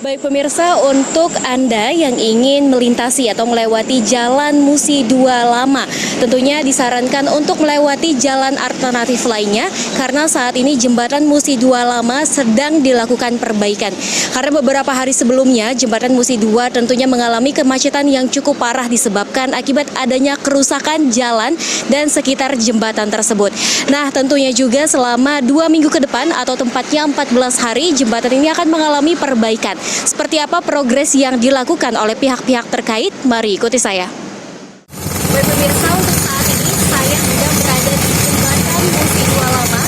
Baik pemirsa, untuk Anda yang ingin melintasi atau melewati Jalan Musi 2 Lama, tentunya disarankan untuk melewati jalan alternatif lainnya karena saat ini jembatan Musi 2 Lama sedang dilakukan perbaikan. Karena beberapa hari sebelumnya jembatan Musi 2 tentunya mengalami kemacetan yang cukup parah disebabkan akibat adanya kerusakan jalan dan sekitar jembatan tersebut. Nah, tentunya juga selama 2 minggu ke depan atau tempatnya 14 hari jembatan ini akan mengalami perbaikan. Seperti apa progres yang dilakukan oleh pihak-pihak terkait? Mari ikuti saya. Baik pemirsa, untuk saat ini saya sedang berada di jembatan Musi 2 Lama